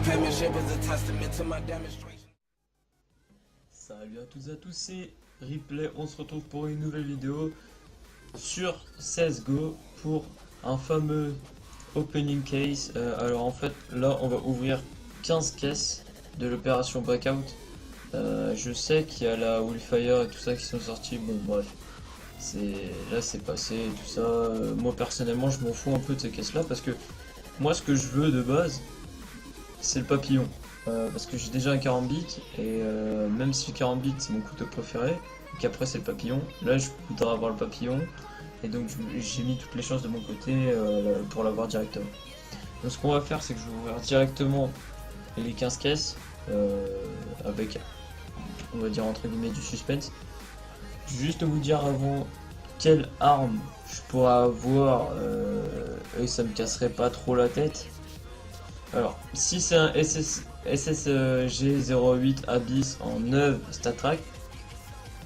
penmanship is a testament to my demonstration. Salut à toutes et à tous, c'est Replay, on se retrouve pour une nouvelle vidéo sur CSGO pour un fameux opening case. Alors en fait là on va ouvrir 15 caisses de l'opération Breakout. Je sais qu'il y a la Willfire et tout ça qui sont sortis, bon bref, là c'est passé et tout ça. Moi personnellement je m'en fous un peu de ces caisses là parce que moi ce que je veux de base c'est le papillon. Parce que j'ai déjà un carambit et même si le carambit c'est mon couteau préféré et qu'après c'est le papillon, là je voudrais avoir le papillon et donc j'ai mis toutes les chances de mon côté pour l'avoir directement. Donc ce qu'on va faire c'est que je vais ouvrir directement les 15 caisses avec, on va dire entre guillemets, du suspense. Juste vous dire avant quelle arme je pourrais avoir et ça me casserait pas trop la tête. Alors, si c'est un SSG08 Abyss en 9 StatTrak,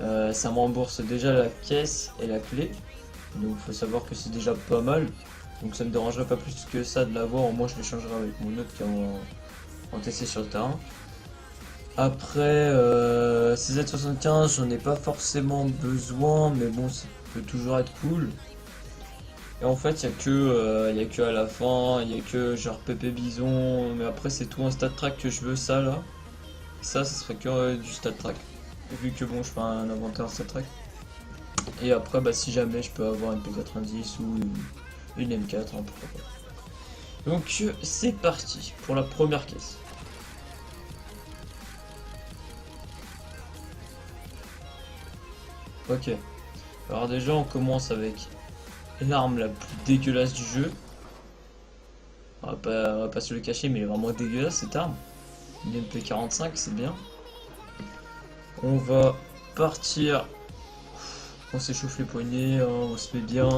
ça me rembourse déjà la caisse et la clé. Donc il faut savoir que c'est déjà pas mal. Donc ça me dérangerait pas plus que ça de l'avoir, au moins je l'échangerai avec mon autre qui est en TC sur le terrain. Après, CZ75, j'en ai pas forcément besoin, mais bon, ça peut toujours être cool. Et en fait, il y a que à la fin, il y a que genre Pépé Bison, mais après c'est tout un StatTrak que je veux, ça là. Ça serait que du StatTrak. Vu que bon, je fais un inventaire StatTrak. Et après, bah si jamais je peux avoir une P90 ou une M4, hein, pourquoi pas. Donc c'est parti pour la première caisse. Ok. Alors déjà on commence avec l'arme la plus dégueulasse du jeu. On va pas se le cacher, mais il est vraiment dégueulasse cette arme. Une MP45, c'est bien. On va partir. On s'échauffe les poignets, hein, on se met bien.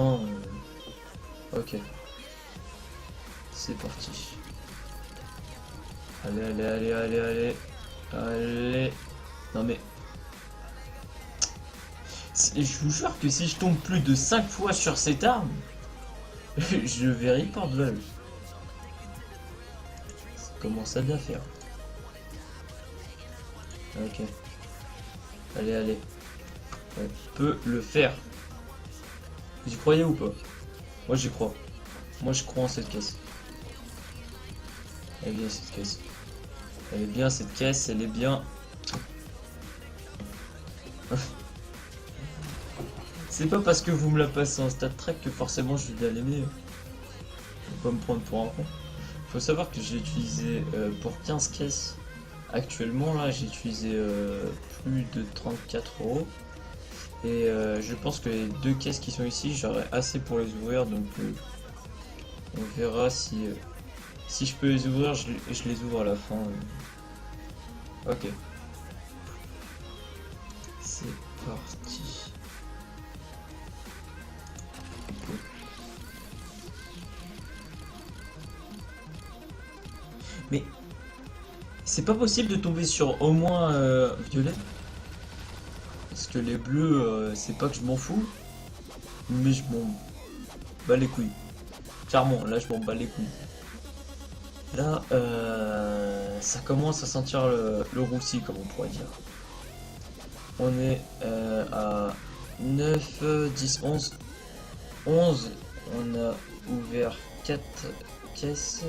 Ok. C'est parti. Allez. Allez. Non mais. Je vous jure que si je tombe plus de 5 fois sur cette arme, je vais report valve. Ça commence à bien faire. Ok. Allez. On peut le faire. Vous y croyez ou pas? Moi j'y crois. Moi je crois en cette caisse. Elle est bien cette caisse. Elle est bien cette caisse, elle est bien. C'est pas parce que vous me la passez en StatTrak que forcément je vais bien l'aimer. Faut pas me prendre pour un con. Faut savoir que j'ai utilisé pour 15 caisses. Actuellement là j'ai utilisé plus de 34 €. Et je pense que les deux caisses qui sont ici j'aurai assez pour les ouvrir. Donc on verra si je peux les ouvrir, je les ouvre à la fin. Ok. C'est parti. Mais c'est pas possible de tomber sur au moins violet. Parce que les bleus, c'est pas que je m'en fous, mais je m'en bats les couilles. Clairement, là je m'en bats les couilles. Là, ça commence à sentir le roussi, comme on pourrait dire. On est à 9, 10, 11. 11, on a ouvert 4 caisses.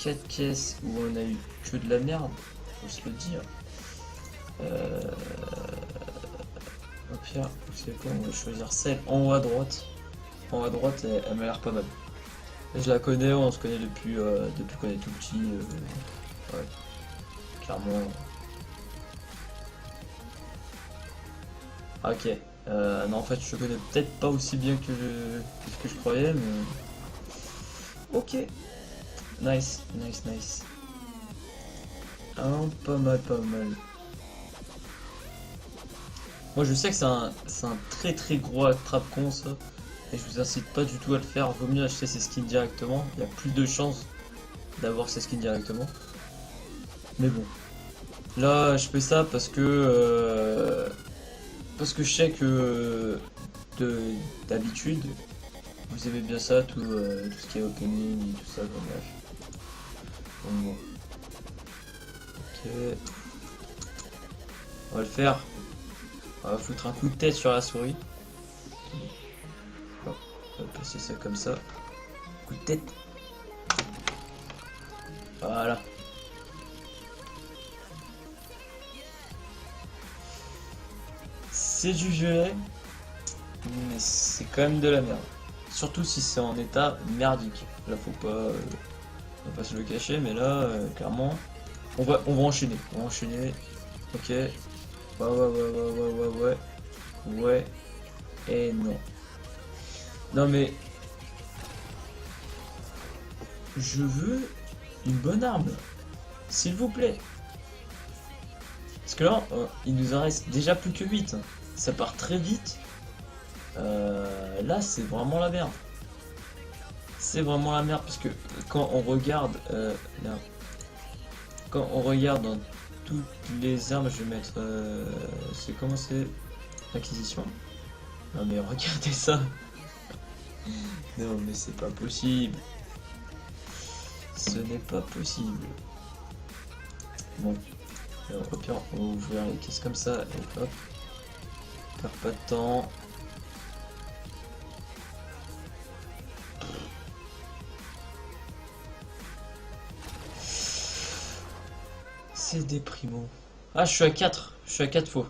4 caisses où on a eu que de la merde, faut se le dire. Au pire, vous savez quoi, on va choisir celle en haut à droite. En haut à droite, elle m'a l'air pas mal. Je la connais, on se connaît depuis qu'on est tout petit. Ouais, clairement. Ok. Non, en fait, je connais peut-être pas aussi bien que ce que je croyais, mais. Ok. Nice. Ah, pas mal. Moi je sais que c'est un très gros attrape-con ça. Et je vous incite pas du tout à le faire. Vaut mieux acheter ses skins directement. Il y a plus de chances d'avoir ses skins directement. Mais bon. Là je fais ça parce que je sais que d'habitude vous aimez bien ça, tout ce qui est opening et tout ça, bon, bref. Donc, bon. Ok. On va le faire. On va foutre un coup de tête sur la souris. Hop, on va passer ça comme ça. Coup de tête. Voilà. C'est du gelé, mais c'est quand même de la merde. Surtout si c'est en état merdique. Là, on va pas se le cacher, mais là, clairement, on va enchaîner. On va enchaîner. Ok. Ouais. Et non. Non mais, je veux une bonne arme, s'il vous plaît. Parce que là, il nous en reste déjà plus que 8. Ça part très vite. Là, c'est vraiment la merde. C'est vraiment la merde parce que quand on regarde, là, quand on regarde dans toutes les armes, je vais mettre, c'est comment c'est l'acquisition. Non mais regardez ça. Non mais c'est pas possible. Ce n'est pas possible. Bon, au pire, on va ouvrir les caisses comme ça et hop. Perd pas de temps. C'est déprimant. Ah, je suis à 4. Je suis à 4 fois.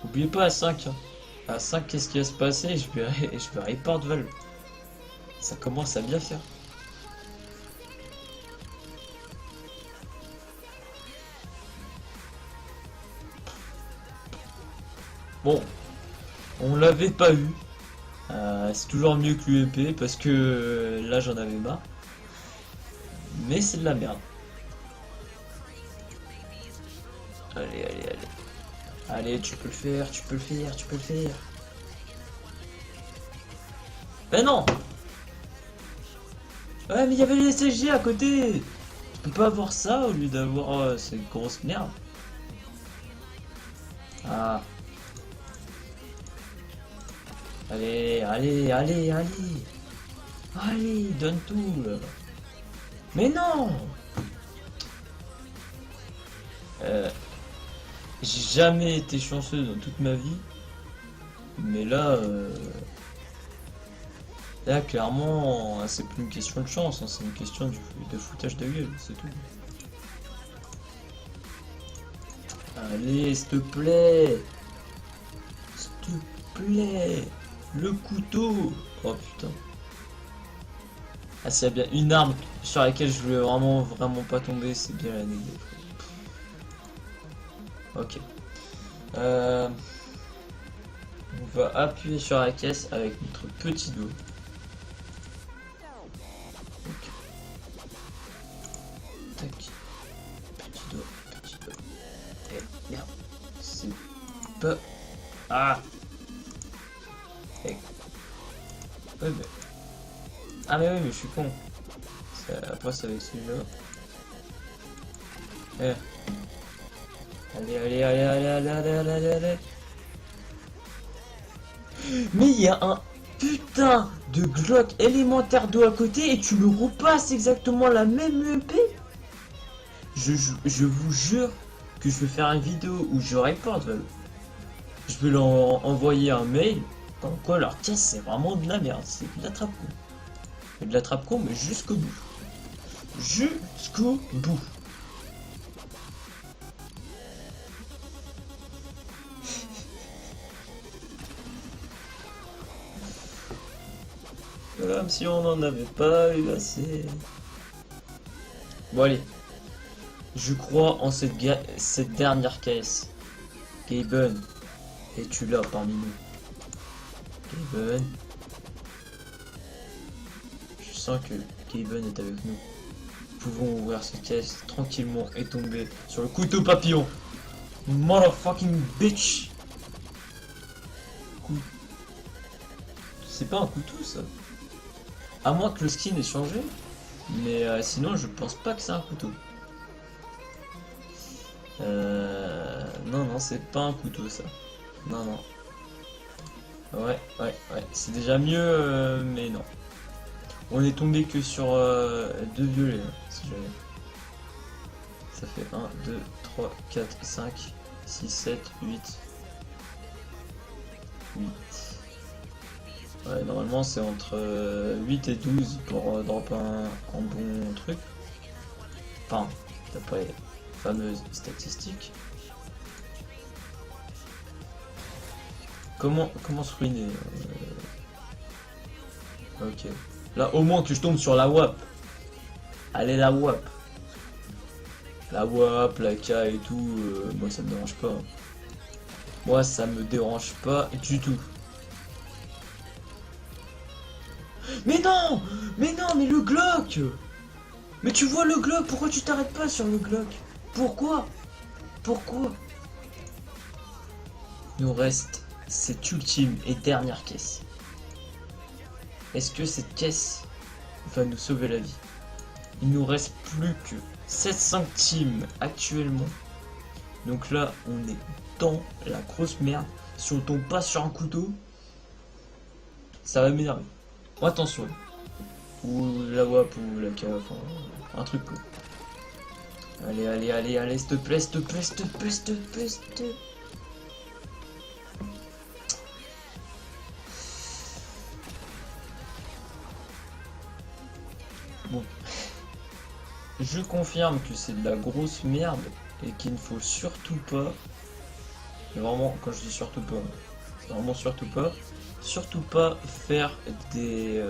Oubliez pas à 5. Hein. À 5, qu'est-ce qui va se passer? Je vais report Valve. Ça commence à bien faire. Bon, on l'avait pas eu. C'est toujours mieux que l'UEP parce que là j'en avais marre. Mais c'est de la merde. Allez. Allez, tu peux le faire. Mais non! Ouais, mais il y avait les SSG à côté! Tu peux pas avoir ça au lieu d'avoir cette grosse merde. Ah. Allez. Allez, donne tout là. Mais non! J'ai jamais été chanceux dans toute ma vie. Mais là, là clairement, c'est plus une question de chance, hein, c'est une question de foutage de gueule, c'est tout. Allez, s'il te plaît. Le couteau. Oh putain. Ah, s'il y a bien une arme sur laquelle je voulais vraiment pas tomber, c'est bien la négo. Ok. On va appuyer sur la caisse avec notre petit dos. Ok. Tac. Petit dos. Eh merde. C'est pas... Ah. Eh. Ouais, mais... Ah mais oui, mais je suis con. Après c'est avec celui-là. Eh. Allez. Mais il y a un putain de Glock élémentaire d'eau à côté et tu me repasses exactement la même EP. Je vous jure que je vais faire une vidéo où je reporte Valve. Je vais leur envoyer un mail comme quoi leur caisse c'est vraiment de la merde, c'est de la trappe con. Et de la trappe con mais jusqu'au bout. Jusqu'au bout. Comme si on n'en avait pas eu assez. Bon allez. Je crois en cette dernière caisse. Gaben, es-tu là parmi nous? Gaben. Je sens que Gaben est avec nous. Nous pouvons ouvrir cette caisse tranquillement et tomber sur le couteau papillon. Motherfucking bitch. C'est pas un couteau ça. À moins que le skin ait changé. Mais sinon je pense pas que c'est un couteau. Non, c'est pas un couteau ça. Non. Ouais. C'est déjà mieux, mais non. On est tombé que sur deux violets, hein, si jamais. Ça fait 1, 2, 3, 4, 5, 6, 7, 8. 8. Ouais, normalement c'est entre 8 et 12 pour drop un bon truc. Enfin, d'après les fameuses statistiques. Comment se ruiner Ok. Là, au moins que je tombe sur la WAP. Allez, la WAP. La WAP, la K et tout, moi ça me dérange pas. Moi ça me dérange pas du tout. Mais non! Mais non, mais le Glock! Mais tu vois le Glock, pourquoi tu t'arrêtes pas sur le Glock? Pourquoi? Pourquoi? Il nous reste cette ultime et dernière caisse. Est-ce que cette caisse va nous sauver la vie? Il nous reste plus que 7 centimes actuellement. Donc là, on est dans la grosse merde. Si on tombe pas sur un couteau, ça va m'énerver. Oh, attention. Ou la WAP ou la K, enfin, un truc quoi. Allez, allez, allez, allez, s'il te plaît, s'il te plaît, s'il te plaît, s'il te plaît, s'il te plaît. Bon. Je confirme que c'est de la grosse merde et qu'il ne faut surtout pas, et vraiment quand je dis surtout pas, c'est vraiment surtout pas faire des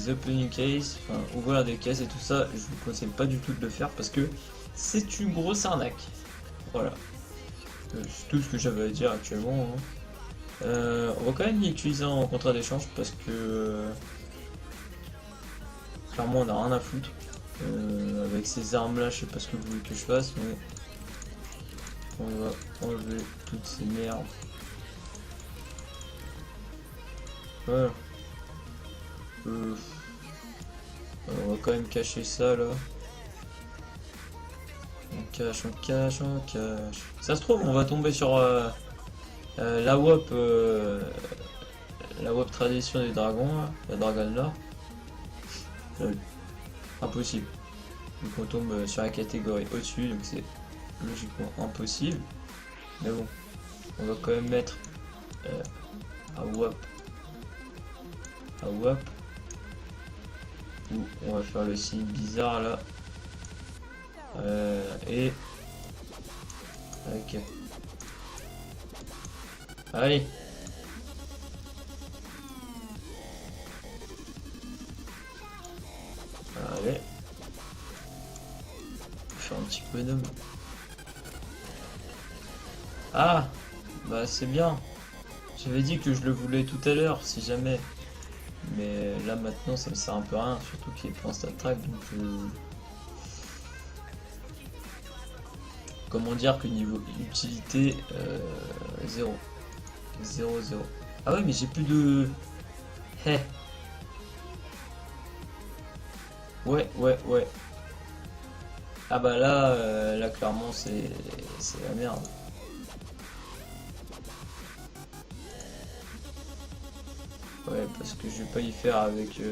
opening cases, enfin ouvrir des caisses et tout ça, je vous conseille pas du tout de le faire parce que c'est une grosse arnaque. Voilà. C'est tout ce que j'avais à dire actuellement. Hein. On va quand même l'utiliser en contrat d'échange parce que clairement on a rien à foutre. Avec ces armes là, je sais pas ce que vous voulez que je fasse, mais on va enlever toutes ces merdes. Voilà. On va quand même cacher ça là. On cache, on cache, on cache. Ça se trouve, on va tomber sur la WAP tradition des dragons, là, la Dragon Lore. Impossible. Donc on tombe sur la catégorie au-dessus, donc c'est logiquement impossible. Mais bon, on va quand même mettre à WAP. À WAP. Où on va faire le signe bizarre là. Et... Ok. Allez. Allez. Faire un petit bonhomme. Ah, bah c'est bien. J'avais dit que je le voulais tout à l'heure, si jamais. Mais là maintenant ça me sert un peu à rien, surtout qu'il est point stat track, donc comment dire que niveau utilité 0. 0, 0. Ah ouais mais j'ai plus de... Hé. Ouais. Ah bah là, là clairement c'est la merde. Ouais, parce que je vais pas y faire avec... Je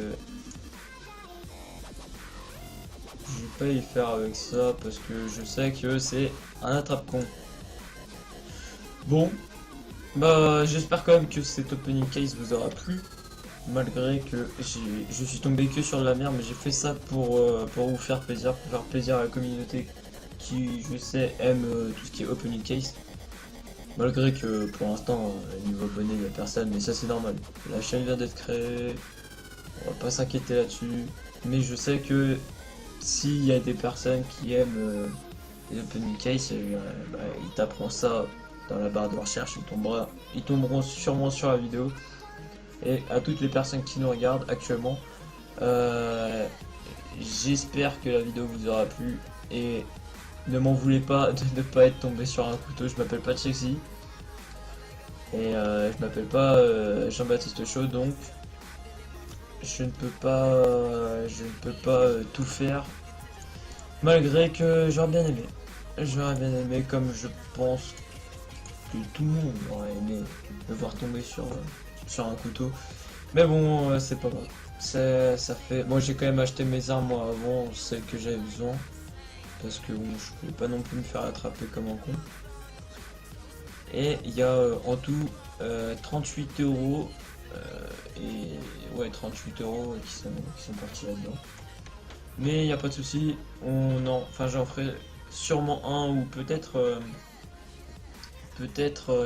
vais pas y faire avec ça parce que je sais que c'est un attrape-con. Bon, bah j'espère quand même que cet opening case vous aura plu. Malgré que je suis tombé que sur de la merde, mais j'ai fait ça pour vous faire plaisir, pour faire plaisir à la communauté qui, je sais, aime tout ce qui est opening case. Malgré que pour l'instant, niveau abonné, il n'y a personne, mais ça c'est normal. La chaîne vient d'être créée, on va pas s'inquiéter là-dessus. Mais je sais que s'il y a des personnes qui aiment les opening case, bah, ils taperont ça dans la barre de recherche, ils tomberont sûrement sur la vidéo. Et à toutes les personnes qui nous regardent actuellement, j'espère que la vidéo vous aura plu et ne m'en voulez pas de ne pas être tombé sur un couteau. Je m'appelle pas Chexy et je m'appelle pas Jean-Baptiste Chaud, donc je ne peux pas tout faire, malgré que j'aurais bien aimé, comme je pense que tout le monde aurait aimé me voir tomber sur un couteau. Mais bon, c'est pas grave. Ça fait... Moi j'ai quand même acheté mes armes moi avant, celles que j'avais besoin. parce que bon, je voulais pas non plus me faire attraper comme un con. Et il y a en tout 38 euros et ouais 38 euros qui sont partis là-dedans. Mais il n'y a pas de souci, enfin j'en ferai sûrement un ou peut-être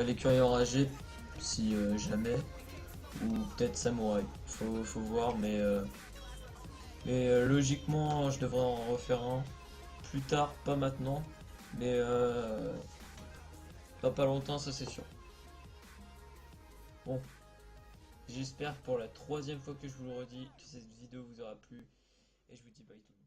l'écureuil enragé si jamais, ou peut-être samouraï. Faut voir, mais logiquement je devrais en refaire un plus tard, pas maintenant, mais pas longtemps, ça c'est sûr. Bon, j'espère pour la troisième fois que je vous le redis que cette vidéo vous aura plu et je vous dis bye tout le monde.